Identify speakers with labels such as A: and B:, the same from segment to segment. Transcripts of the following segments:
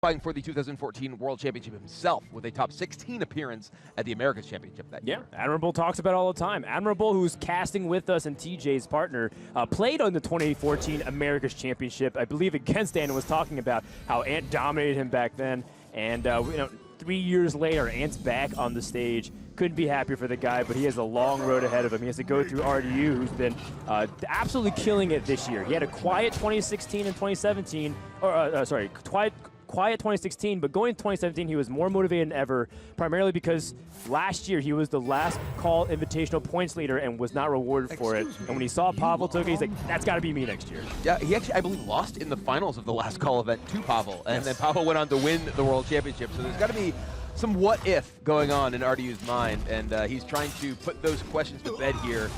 A: Fighting for the 2014 World Championship himself with a top 16 appearance at the Americas Championship that year.
B: Yeah, Admirable talks about it all the time. Admirable, who's casting with us and TJ's partner, played on the 2014 Americas Championship, I believe against Ant, and was talking about how Ant dominated him back then. And 3 years later, Ant's back on the stage. Couldn't be happier for the guy, but he has a long road ahead of him. He has to go through RDU, who's been absolutely killing it this year. He had a quiet 2016 and 2017, quiet 2016, but going to 2017, he was more motivated than ever, primarily because last year he was the last call invitational points leader and was not rewarded for it. And when he saw Pavel took it, he's like, that's got to be me next year.
A: Yeah, he actually, I believe, lost in the finals of the last call event to Pavel, and then Pavel went on to win the World Championship. So there's got to be some what-if going on in RDU's mind, and he's trying to put those questions to bed here.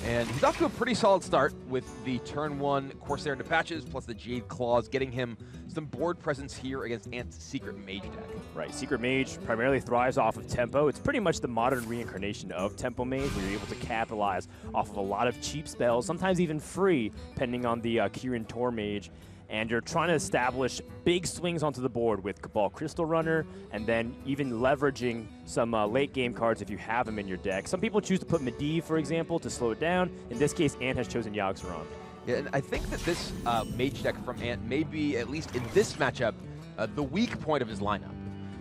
A: And he's off to a pretty solid start with the turn 1 Corsair into patches, plus the Jade Claws, getting him some board presence here against Ant's Secret Mage deck.
B: Right, Secret Mage primarily thrives off of tempo. It's pretty much the modern reincarnation of Tempo Mage, where you're able to capitalize off of a lot of cheap spells, sometimes even free, depending on the Kirin Tor Mage. And you're trying to establish big swings onto the board with Cabal Crystal Runner, and then even leveraging some late game cards if you have them in your deck. Some people choose to put Medivh, for example, to slow it down. In this case, Ant has chosen yogg-saron.
A: Yeah, and I think that this Mage deck from Ant may be, at least in this matchup, the weak point of his lineup.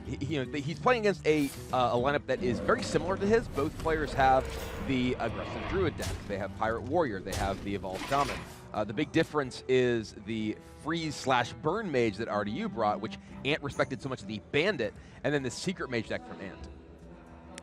A: He's playing against a lineup that is very similar to his. Both players have the aggressive druid deck. They have Pirate Warrior. They have the evolved shaman. The big difference is the freeze/burn mage that RDU brought, which Ant respected so much that he banned it, and then the secret mage deck from Ant.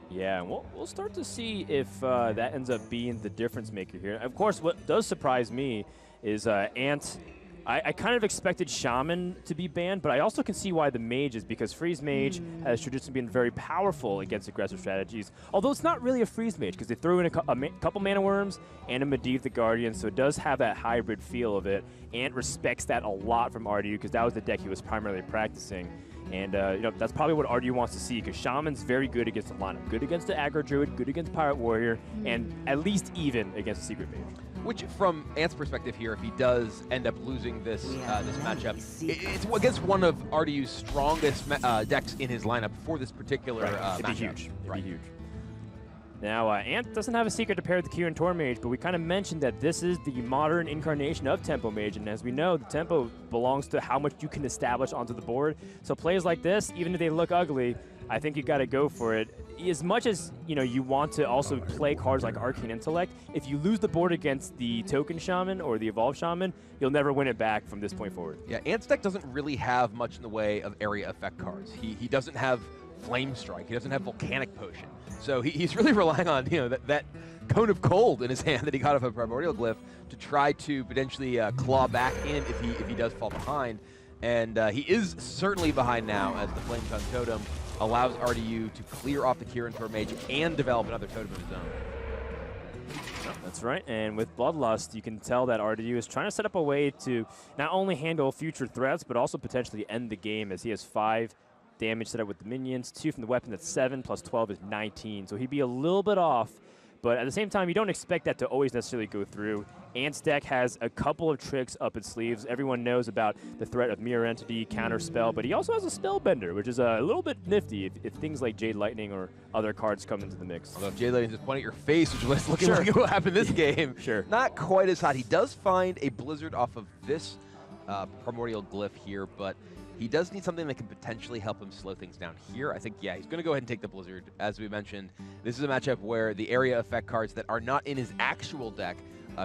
B: Yeah, and we'll start to see if that ends up being the difference maker here. Of course, what does surprise me is Ant. I kind of expected Shaman to be banned, but I also can see why the Mage is, because Freeze Mage has traditionally been very powerful against aggressive strategies, although it's not really a Freeze Mage, because they threw in a couple Mana Worms and a Medivh the Guardian, so it does have that hybrid feel of it. Ant respects that a lot from RDU, because that was the deck he was primarily practicing. And that's probably what RDU wants to see, because Shaman's very good against the lineup. Good against the aggro druid, good against Pirate Warrior, and at least even against the Secret Mage.
A: Which, from Ant's perspective here, if he does end up losing this this matchup, it's against one of RDU's strongest decks in his lineup for this particular matchup.
B: It'd be huge. It'd be huge. Now, Ant doesn't have a secret to pair with the Kirin Tor Mage, but we kind of mentioned that this is the modern incarnation of Tempo Mage, and as we know, the tempo belongs to how much you can establish onto the board. So plays like this, even if they look ugly, I think you got to go for it. As much as you want to also play cards like Arcane Intellect, if you lose the board against the Token Shaman or the Evolved Shaman, you'll never win it back from this point forward.
A: Yeah, Ant's deck doesn't really have much in the way of area effect cards. He doesn't have Flame Strike. He doesn't have Volcanic Potion. So he's really relying on that Cone of Cold in his hand that he got off a Primordial Glyph to try to potentially claw back in if he does fall behind. And he is certainly behind now, as the Flame Tongue Totem allows RDU to clear off the Kirin Tor Mage and develop another totem of his own.
B: That's right, and with Bloodlust, you can tell that RDU is trying to set up a way to not only handle future threats, but also potentially end the game, as he has 5 damage set up with the minions, 2 from the weapon, that's 7, plus 12 is 19. So he'd be a little bit off, but at the same time, you don't expect that to always necessarily go through. Ant's deck has a couple of tricks up its sleeves. Everyone knows about the threat of Mirror Entity, Counter Spell, but he also has a Spellbender, which is a little bit nifty if things like Jade Lightning or other cards come into the mix.
A: Although if Jade Lightning just point at your face, which is looking like it will happen this game, not quite as hot. He does find a Blizzard off of this Primordial Glyph here, but he does need something that can potentially help him slow things down here. I think, yeah, he's going to go ahead and take the Blizzard. As we mentioned, this is a matchup where the area effect cards that are not in his actual deck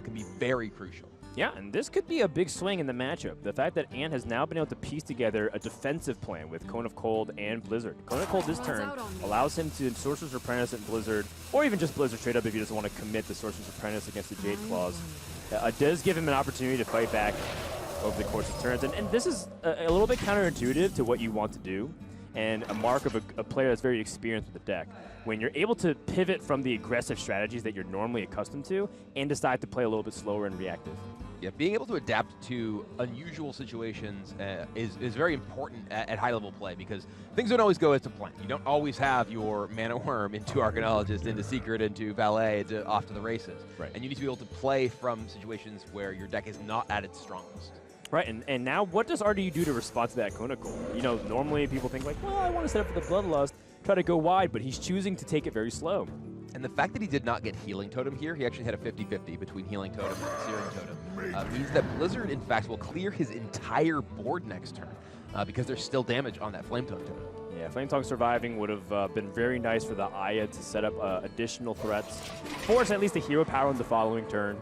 A: can be very crucial.
B: Yeah, and this could be a big swing in the matchup. The fact that Ant has now been able to piece together a defensive plan with Cone of Cold and Blizzard. Cone of Cold this turn allows him to Sorcerer's Apprentice and Blizzard, or even just Blizzard straight up if he doesn't want to commit the Sorcerer's Apprentice against the Jade Claws. It does give him an opportunity to fight back over the course of turns, and this is a little bit counterintuitive to what you want to do, and a mark of a player that's very experienced with the deck. When you're able to pivot from the aggressive strategies that you're normally accustomed to and decide to play a little bit slower and reactive.
A: Yeah, being able to adapt to unusual situations is very important at high-level play, because things don't always go as to plan. You don't always have your Mana Worm into Arcanologist, into Secret, into Valet, off to the races.
B: Right.
A: And you need to be able to play from situations where your deck is not at its strongest.
B: Right, and now what does RDU do to respond to that Conical? You know, normally people think like, well, I want to set up for the Bloodlust, try to go wide, but he's choosing to take it very slow.
A: And the fact that he did not get Healing Totem here, he actually had a 50-50 between Healing Totem and Searing Totem, means that Blizzard, in fact, will clear his entire board next turn because there's still damage on that Flame Tongue Totem.
B: Yeah, Flame Tongue surviving would have been very nice for the Aya to set up additional threats, force at least a hero power in the following turn.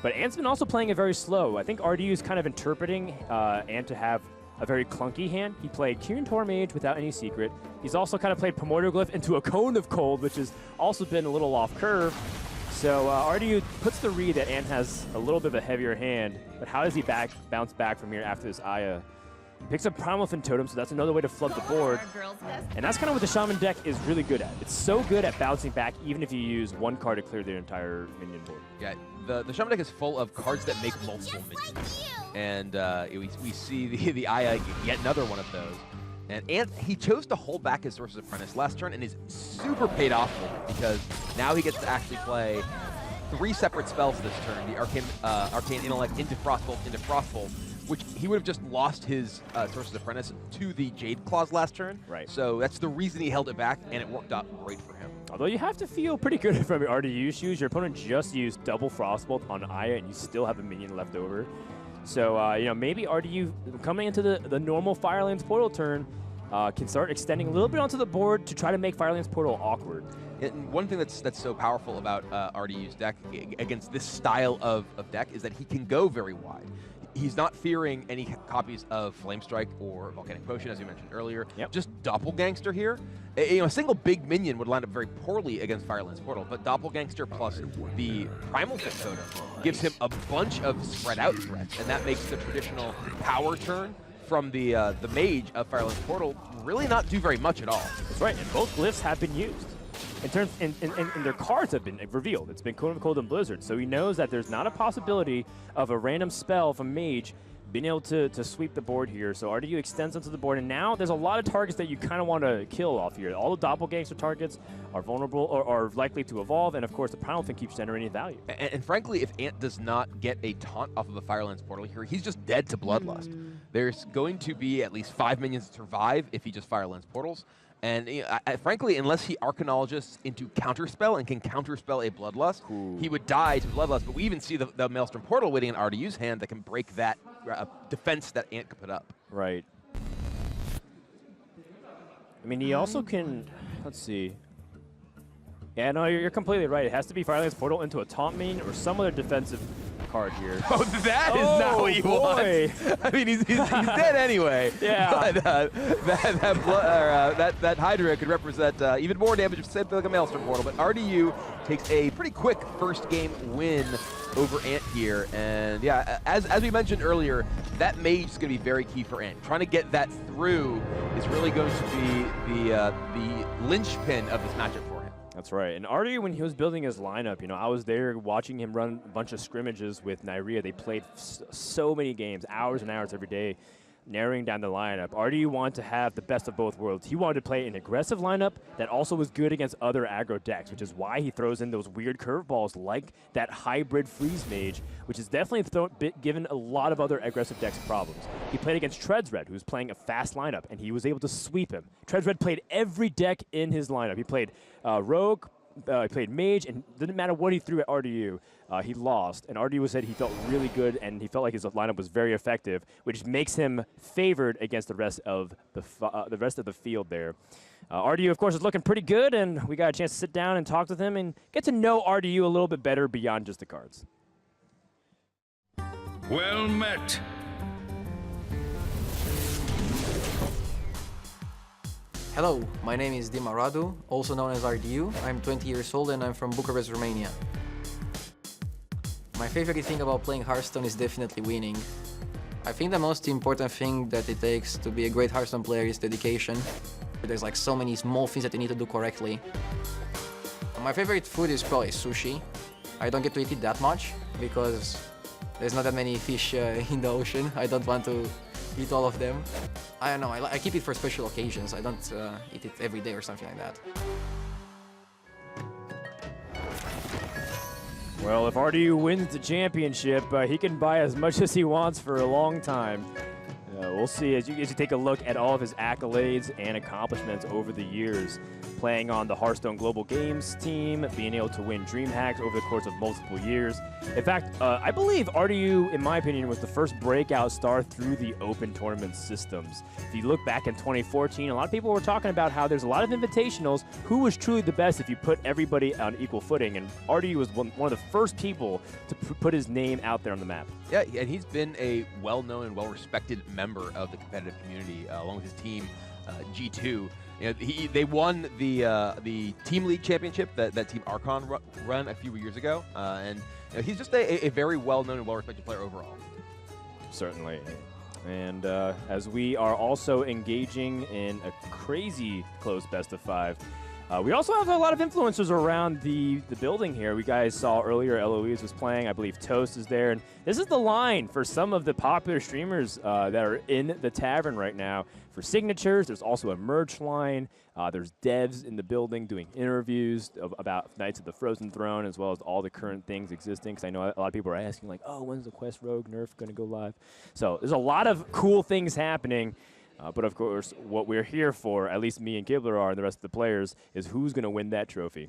B: But Ant's been also playing it very slow. I think RDU is kind of interpreting Ant to have a very clunky hand. He played Kirin Tor Mage without any secret. He's also kind of played Primordial Glyph into a Cone of Cold, which has also been a little off curve. So RDU puts the read that Ant has a little bit of a heavier hand, but how does he bounce back from here after this Aya? He picks up Primal Fin Totem, so that's another way to flood the board. And that's kind of what the Shaman deck is really good at. It's so good at bouncing back, even if you use one card to clear their entire minion board.
A: Yeah, the Shaman deck is full of cards that make multiple minions. And we see the Aya get another one of those. And Ant, he chose to hold back his Sorcerer's Apprentice last turn and is super paid off for it because now he gets to actually play 3 separate spells this turn. The Arcane Intellect into Frostbolt, which he would have just lost his Sorcerer's Apprentice to the Jade Claws last turn.
B: Right.
A: So that's the reason he held it back, and it worked out great for him.
B: Although you have to feel pretty good from your RDU shoes. Your opponent just used double Frostbolt on Aya, and you still have a minion left over. So, you know, maybe RDU coming into the normal Firelands Portal turn can start extending a little bit onto the board to try to make Firelands Portal awkward.
A: And one thing that's so powerful about RDU's deck against this style of deck is that he can go very wide. He's not fearing any copies of Flame Strike or Volcanic Potion, as you mentioned earlier.
B: Yep.
A: Just Doppelgangster here. A single big minion would line up very poorly against Firelands Portal, but Doppelgangster plus the Primal Fin Totem gives him a bunch of spread out threats, and that makes the traditional power turn from the mage of Firelands Portal really not do very much at all.
B: That's right, and both glyphs have been used. In terms, and their cards have been revealed. It's been Cone of Cold and Blizzard, so he knows that there's not a possibility of a random spell from Mage being able to sweep the board here. So RDU extends onto the board, and now there's a lot of targets that you kind of want to kill off here. All the Doppelgangster targets are vulnerable or are likely to evolve, and of course the Primal Fin keeps generating value.
A: And frankly, if Ant does not get a taunt off of a Firelands Portal here, he's just dead to Bloodlust. There's going to be at least 5 minions to survive if he just Firelands Portals. And frankly, unless he Arcanologists into Counterspell and can Counterspell a Bloodlust, he would die to Bloodlust. But we even see the Maelstrom Portal waiting in RDU's hand that can break that defense that Ant could put up.
B: Right. I mean, he also can, let's see. Yeah, no, you're completely right. It has to be Firelands Portal into a Taunt Minion or some other defensive card here.
A: Oh, that is not what you want. I mean, he's dead anyway.
B: Yeah.
A: But that Hydra could represent even more damage if said like a Maelstrom Portal. But RDU takes a pretty quick first game win over Ant here. And yeah, as we mentioned earlier, that mage is going to be very key for Ant. Trying to get that through is really going to be the linchpin of this matchup for him.
B: That's right. And RDU, when he was building his lineup, you know, I was there watching him run a bunch of scrimmages with Nyria. They played so many games, hours and hours every day, narrowing down the lineup. RDU wanted to have the best of both worlds. He wanted to play an aggressive lineup that also was good against other aggro decks, which is why he throws in those weird curveballs like that hybrid freeze mage, which is definitely given a lot of other aggressive decks problems. He played against Treadsred, who's playing a fast lineup, and he was able to sweep him. Treadsred played every deck in his lineup. He played Rogue, he played Mage, and it didn't matter what he threw at RDU, he lost. And RDU said he felt really good, and he felt like his lineup was very effective, which makes him favored against the rest of the field there. RDU, of course, is looking pretty good, and we got a chance to sit down and talk with him and get to know RDU a little bit better beyond just the cards.
C: Well met.
D: Hello, my name is Dima Radu, also known as RDU. I'm 20 years old and I'm from Bucharest, Romania. My favorite thing about playing Hearthstone is definitely winning. I think the most important thing that it takes to be a great Hearthstone player is dedication. There's like so many small things that you need to do correctly. My favorite food is probably sushi. I don't get to eat it that much because there's not that many fish in the ocean. I don't want to eat all of them. I don't know, I keep it for special occasions. I don't eat it every day or something like that.
B: Well, if RDU wins the championship, he can buy as much as he wants for a long time. We'll see as you take a look at all of his accolades and accomplishments over the years, playing on the Hearthstone Global Games team, being able to win DreamHacks over the course of multiple years. In fact, I believe RDU, in my opinion, was the first breakout star through the open tournament systems. If you look back in 2014, a lot of people were talking about how there's a lot of invitationals. Who was truly the best if you put everybody on equal footing? And RDU was one of the first people to put his name out there on the map.
A: Yeah, and he's been a well-known and well-respected member of the competitive community, along with his team, G2. You know, they won the Team League Championship that Team Archon run a few years ago, and you know, he's just a very well-known and well-respected player overall.
B: Certainly. And as we are also engaging in a crazy close best-of-5, we also have a lot of influencers around the building here. We guys saw earlier Eloise was playing. I believe Toast is there. And this is the line for some of the popular streamers that are in the tavern right now. For signatures, there's also a merch line. There's devs in the building doing interviews about Knights of the Frozen Throne, as well as all the current things existing. Because I know a lot of people are asking, like, oh, when's the Quest Rogue nerf going to go live? So there's a lot of cool things happening. But of course, what we're here for, at least me and Kibler are, and the rest of the players, is who's going to win that trophy.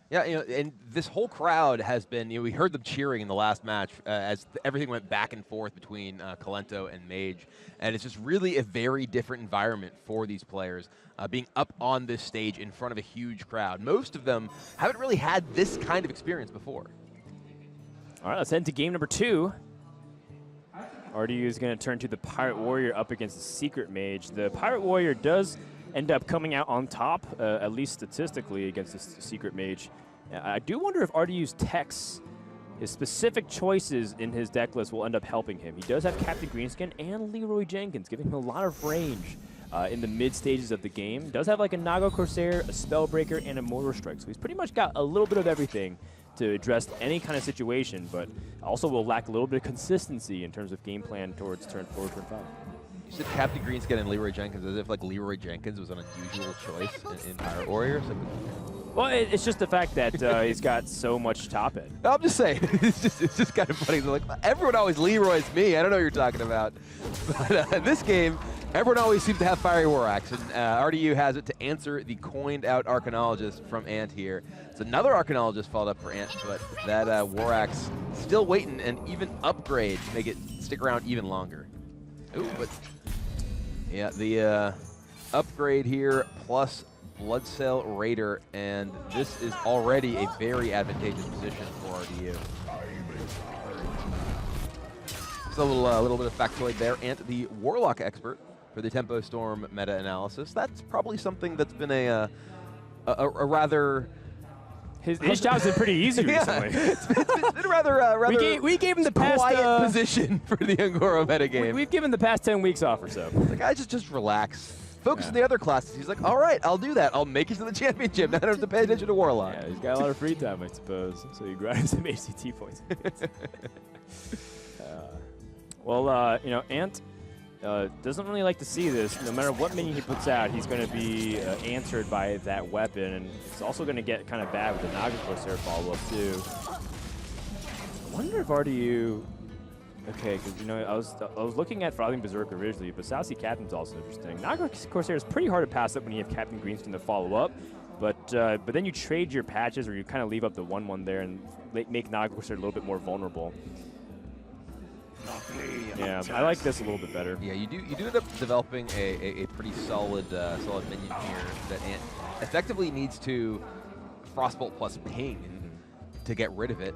A: Yeah, you know, and this whole crowd has been, you know, we heard them cheering in the last match as everything went back and forth between Kalento and Mage. And it's just really a very different environment for these players, being up on this stage in front of a huge crowd. Most of them haven't really had this kind of experience before.
B: All right, let's head to game number 2. RDU is going to turn to the Pirate Warrior up against the Secret Mage. The Pirate Warrior does end up coming out on top, at least statistically, against the Secret Mage. I do wonder if RDU's techs, his specific choices in his deck list, will end up helping him. He does have Captain Greenskin and Leroy Jenkins, giving him a lot of range in the mid stages of the game. Does have like a Naga Corsair, a Spellbreaker, and a Mortar Strike. So he's pretty much got a little bit of everything to address any kind of situation, but also will lack a little bit of consistency in terms of game plan towards turn 4, turn 5.
A: You said Captain Greenskin and Leroy Jenkins as if like Leroy Jenkins was an unusual choice in Pirate Warrior. So
B: well, it's just the fact that he's got so much top end.
A: I'm just saying, it's just kind of funny. They're like, everyone always Leroy's me. I don't know what you're talking about. But in this game, everyone always seems to have Fiery War Axe, and RDU has it to answer the coined-out Arcanologist from Ant here. It's another Arcanologist followed up for Ant, but that War Axe still waiting and even upgrade to make it stick around even longer. Ooh, but yeah, the upgrade here plus Bloodsail Raider, and this is already a very advantageous position for RDU. So a little bit of factoid there. Ant, the Warlock expert for the Tempo Storm meta-analysis. That's probably something that's been a rather...
B: His job's been pretty easy recently.
A: It's been rather
B: we gave him the past
A: quiet position for the ungoro metagame.
B: We've given the past 10 weeks off or so.
A: The guy just relax. Focus on the other classes. He's like, all right, I'll do that. I'll make it to the championship. Now I don't have to pay attention to Warlock.
B: Yeah, he's got a lot of free time, I suppose. So you grind some HCT points. Well, you know, Ant doesn't really like to see this. No matter what minion he puts out, he's going to be answered by that weapon, and it's also going to get kind of bad with the Naga Corsair follow-up, too. I wonder if RDU... Okay, because, you know, I was looking at Frothing Berserker originally, but Sassy Captain's also interesting. Naga Corsair is pretty hard to pass up when you have Captain Greenskin to follow up, but then you trade your patches, or you kind of leave up the 1/1 there and make Naga Corsair a little bit more vulnerable. Yeah, I like this a little bit better.
A: Yeah, you do end up developing a pretty solid minion here that Ant effectively needs to Frostbolt plus ping to get rid of it.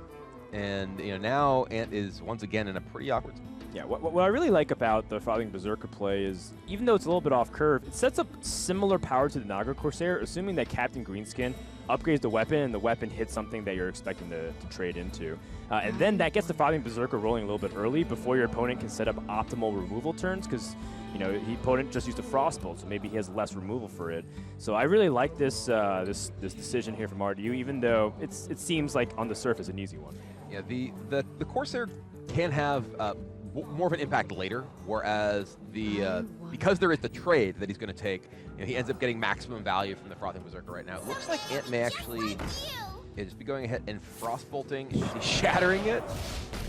A: And you know, now Ant is once again in a pretty awkward spot.
B: Yeah, what I really like about the Frothing Berserker play is, even though it's a little bit off curve, it sets up similar power to the Naga Corsair, assuming that Captain Greenskin upgrades the weapon and the weapon hits something that you're expecting to trade into. And then that gets the Frothing Berserker rolling a little bit early before your opponent can set up optimal removal turns, because you know, the opponent just used a Frostbolt, so maybe he has less removal for it. So I really like this this decision here from RDU, even though it seems like on the surface an easy one.
A: Yeah, the Corsair can have more of an impact later, whereas because there is the trade that he's going to take, you know, he ends up getting maximum value from the Frothing Berserker right now. It looks like Ant may actually Yeah, just be going ahead and frostbolting, shattering it.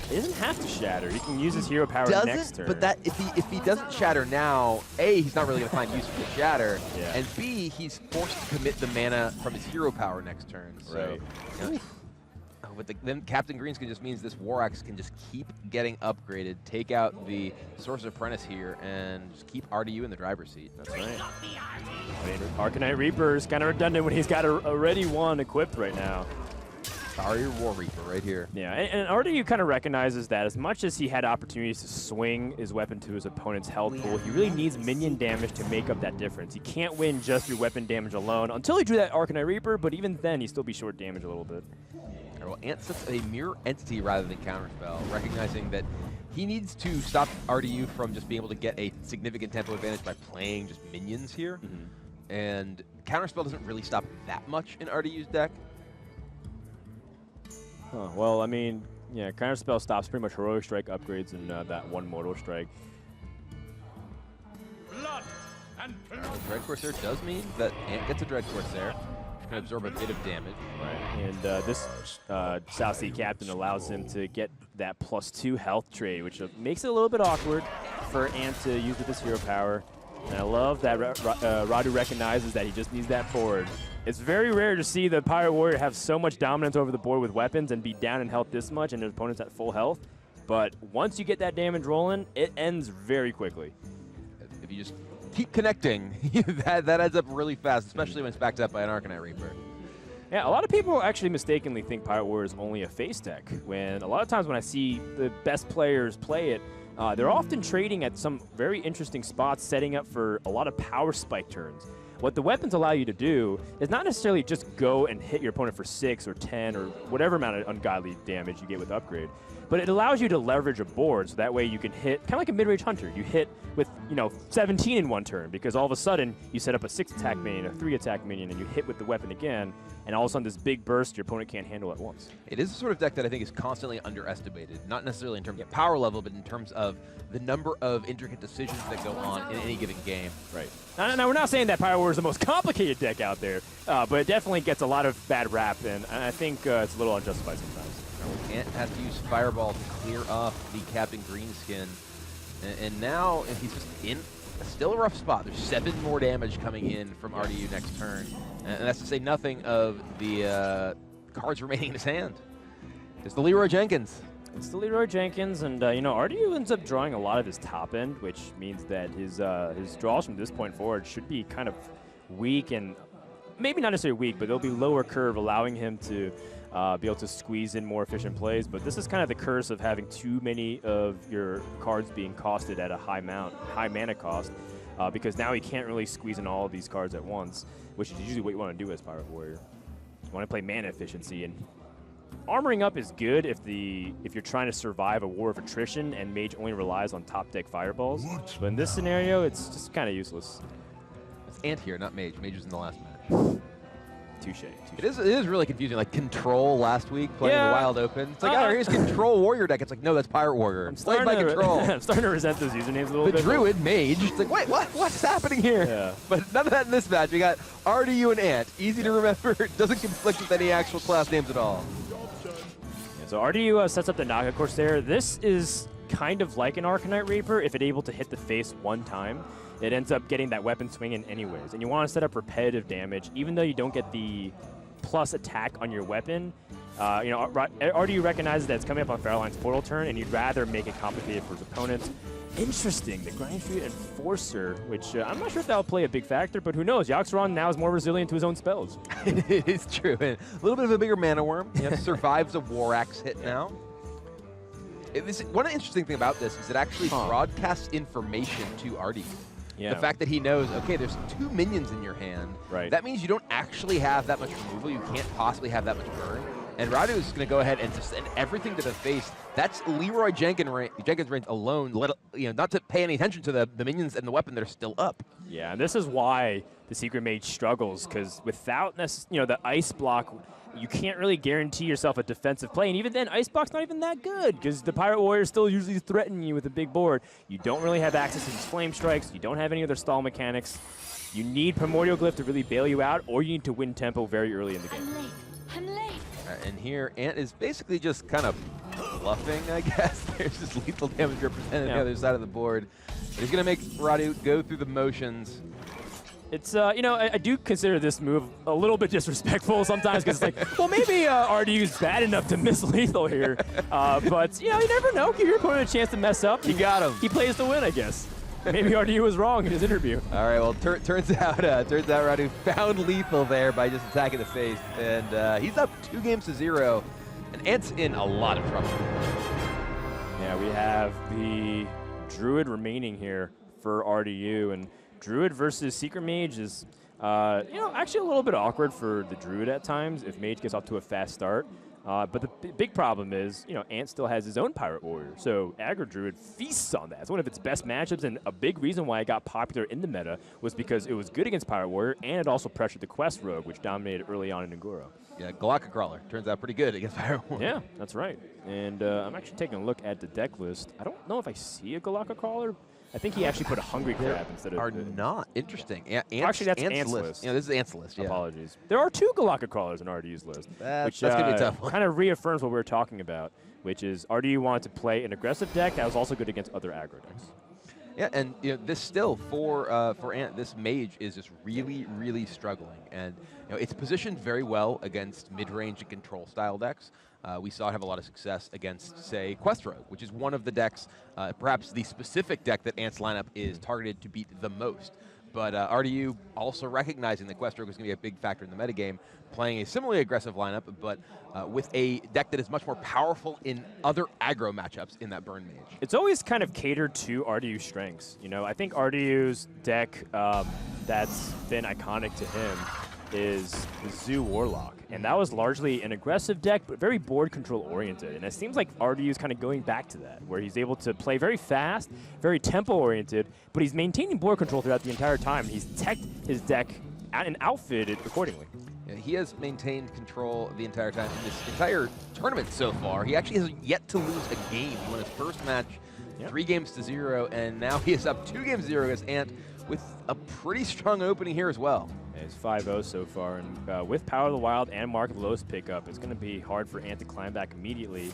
B: He doesn't have to shatter. He can use his hero power next turn.
A: But that if he doesn't shatter now, A, he's not really going to find use for the shatter,
B: Yeah.
A: and B, he's forced to commit the mana from his hero power next turn. So,
B: Right.
A: you know, then Captain Greenskin just means this War Axe can just keep getting upgraded, take out the Sorcerer's Apprentice here, and just keep RDU in the driver's seat.
B: That's right. I mean, Arcanite Reaper is kind of redundant when he's got already one equipped right now.
A: Sorry, your War Reaper right here.
B: Yeah, and RDU kind of recognizes that as much as he had opportunities to swing his weapon to his opponent's health pool, he really needs minion damage to make up that difference. He can't win just through weapon damage alone until he drew that Arcanite Reaper, but even then, he'd still be short damage a little bit.
A: Well, Ant sets a mirror entity rather than counterspell, recognizing that he needs to stop RDU from just being able to get a significant tempo advantage by playing just minions here. And counterspell doesn't really stop that much in RDU's deck.
B: Huh, well, I mean, yeah, counterspell stops pretty much heroic strike upgrades and that one mortal strike.
A: Dread Corsair does mean that Ant gets a Dread Corsair, which can absorb a bit of damage.
B: Right, and this South Sea Captain allows him to get that +2 health trade, which makes it a little bit awkward for Ant to use with his hero power. And I love that Radu recognizes that he just needs that board. It's very rare to see the Pirate Warrior have so much dominance over the board with weapons and be down in health this much and his opponent's at full health. But once you get that damage rolling, it ends very quickly.
A: If you just keep connecting, that adds up really fast, especially when it's backed up by an Arcanite Reaper.
B: Yeah, a lot of people actually mistakenly think Pirate Warrior is only a face deck, when a lot of times when I see the best players play it, they're often trading at some very interesting spots, setting up for a lot of power spike turns. What the weapons allow you to do is not necessarily just go and hit your opponent for 6 or 10 or whatever amount of ungodly damage you get with upgrade, but it allows you to leverage a board so that way you can hit, kind of like a mid-range hunter. You hit with, 17 in one turn because all of a sudden you set up a 6-attack minion, a 3-attack minion, and you hit with the weapon again, and all of a sudden this big burst your opponent can't handle at once.
A: It is a sort of deck that I think is constantly underestimated, not necessarily in terms of power level, but in terms of the number of intricate decisions that go on in any given game.
B: Right. Now we're not saying that Pirate Warrior is the most complicated deck out there, but it definitely gets a lot of bad rap, and I think it's a little unjustified sometimes.
A: Ant has to use Fireball to clear off the Captain Greenskin, and now he's just in still a rough spot. There's 7 more damage coming in from RDU next turn, and that's to say nothing of the cards remaining in his hand. It's the Leroy Jenkins.
B: It's the Leroy Jenkins, and RDU ends up drawing a lot of his top end, which means that his draws from this point forward should be kind of weak, and maybe not necessarily weak, but they'll be lower curve, allowing him to be able to squeeze in more efficient plays. But this is kind of the curse of having too many of your cards being costed at a high mana cost, because now he can't really squeeze in all of these cards at once, which is usually what you want to do as Pirate Warrior. You want to play mana efficiency, and armoring up is good if you're trying to survive a war of attrition and Mage only relies on top deck fireballs. But in this scenario, it's just kind of useless.
A: It's Ant here, not Mage. Mage was in the last match.
B: Touche.
A: It is really confusing. Like Control last week playing the Wild Open. It's like, here's Control Warrior deck. It's like, no, that's Pirate Warrior. Played by Control.
B: I'm starting to resent those usernames a little bit.
A: The Druid, Mage. It's like, wait, what's happening here?
B: Yeah.
A: But none of that in this match. We got RDU and Ant. Easy to remember. Doesn't conflict with any actual class names at all.
B: So RDU sets up the Naga Corsair. This is kind of like an Arcanite Reaper if it's able to hit the face one time. It ends up getting that weapon swinging anyways. And you want to set up repetitive damage, even though you don't get the plus attack on your weapon. RDU recognizes that it's coming up on Faraline's portal turn, and you'd rather make it complicated for his opponents. Interesting, the Grind Street Enforcer, which I'm not sure if that'll play a big factor, but who knows? Yogg-saron now is more resilient to his own spells.
A: It is true. And a little bit of a bigger mana worm. Survives a War Axe hit now. One interesting thing about this is it actually broadcasts information to RDU.
B: Yeah.
A: The fact that he knows, okay, there's 2 minions in your hand.
B: Right.
A: That means you don't actually have that much removal. You can't possibly have that much burn. And Radu is going to go ahead and just send everything to the face. That's Leroy Jenkins' range alone, not to pay any attention to the minions and the weapon that are still up.
B: Yeah, and this is why the Secret Mage struggles, because without the ice block, you can't really guarantee yourself a defensive play. And even then, ice block's not even that good, because the Pirate Warriors still usually threaten you with a big board. You don't really have access to these flame strikes. You don't have any other stall mechanics. You need Primordial Glyph to really bail you out, or you need to win tempo very early in the game.
C: I'm late.
A: And here, Ant is basically just kind of bluffing, I guess. There's just lethal damage represented on the other side of the board. But he's going to make Radu go through the motions.
B: It's, you know, I do consider this move a little bit disrespectful sometimes because it's like, well, maybe RDU's bad enough to miss lethal here. But, you know, you never know. Give your opponent a chance to mess up.
A: You got him.
B: He plays to win, I guess. Maybe RDU was wrong in his interview.
A: All right, well, turns out Radu found lethal there by just attacking the face. And he's up 2-0. And Ant's in a lot of trouble.
B: Yeah, we have the druid remaining here for RDU. And druid versus secret mage is, you know, actually a little bit awkward for the druid at times if mage gets off to a fast start. But the big problem is, you know, Ant still has his own pirate warrior. So aggro druid feasts on that. It's one of its best matchups, and a big reason why it got popular in the meta was because it was good against pirate warrior, and it also pressured the quest rogue, which dominated early on in ungoro.
A: Yeah, Galactic Crawler turns out pretty good against pirate warrior.
B: Yeah, that's right. And I'm actually taking a look at the deck list. I don't know if I see a Galactic Crawler. I think he actually put a Hungry Crab instead of...
A: Are not. Interesting.
B: Actually, that's Ant's list.
A: Yeah, this is Ant's list, yeah.
B: Apologies. There are 2 Galactic Crawlers in RDU's list.
A: That's going to be a tough one.
B: Kind of reaffirms what we were talking about, which is RDU wanted to play an aggressive deck that was also good against other aggro decks.
A: Yeah, and you know, this still, for Ant, this mage is just really, really struggling. And you know, it's positioned very well against mid-range and control-style decks. We saw it have a lot of success against, say, Quest Rogue, which is one of the decks, perhaps the specific deck that Ant's lineup is targeted to beat the most. But RDU also recognizing that Quest Rogue is going to be a big factor in the metagame, playing a similarly aggressive lineup, but with a deck that is much more powerful in other aggro matchups in that burn mage.
B: It's always kind of catered to RDU's strengths. You know, I think RDU's deck that's been iconic to him is the Zoo Warlock. And that was largely an aggressive deck, but very board control oriented. And it seems like RDU is kind of going back to that, where he's able to play very fast, very tempo oriented, but he's maintaining board control throughout the entire time. He's teched his deck and outfitted accordingly.
A: Yeah, he has maintained control the entire time in this entire tournament so far. He actually has yet to lose a game. He won his first match 3-0, and now he is up 2-0 against Ant with a pretty strong opening here as well.
B: It's 5-0 so far, and with Power of the Wild and Mark of the Lotus pickup, it's going to be hard for Ant to climb back immediately.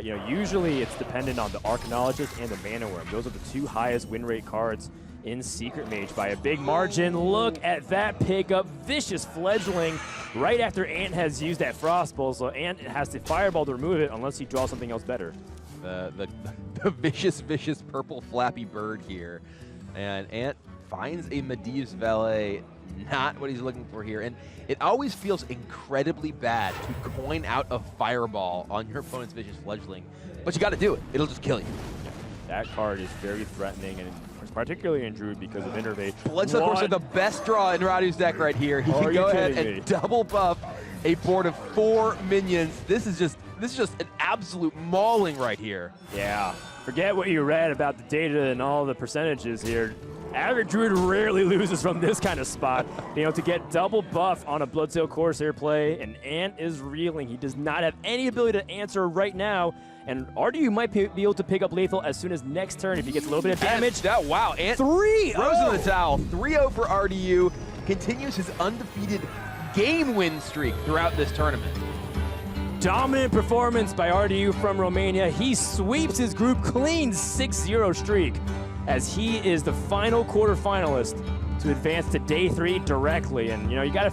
B: You know, usually it's dependent on the Arcanologist and the Mana Worm. Those are the 2 highest win rate cards in Secret Mage by a big margin. Look at that pickup, vicious fledgling right after Ant has used that Frostbolt, so Ant has to Fireball to remove it unless he draws something else better.
A: The vicious purple flappy bird here, and Ant finds a Medivh's Valet. Not what he's looking for here. And it always feels incredibly bad to coin out a Fireball on your opponent's Vicious Fledgling, but you got to do it. It'll just kill you.
B: That card is very threatening, and particularly in Druid because of Innervate.
A: Bloodstock, of course, are the best draw in Radu's deck right here. He can go ahead and double buff a board of 4 minions. This is just an absolute mauling right here.
B: Yeah. Forget what you read about the data and all the percentages here. Average Druid rarely loses from this kind of spot. You know, to get double buff on a Bloodsail Corsair play, and Ant is reeling. He does not have any ability to answer right now, and RDU might be able to pick up lethal as soon as next turn if he gets a little bit of damage.
A: Wow, Ant
B: 3-0
A: throws in the towel. 3-0 for RDU. Continues his undefeated game win streak throughout this tournament.
B: Dominant performance by RDU from Romania. He sweeps his group clean 6-0 streak, as he is the final quarterfinalist to advance to day 3 directly. And, you know, you got to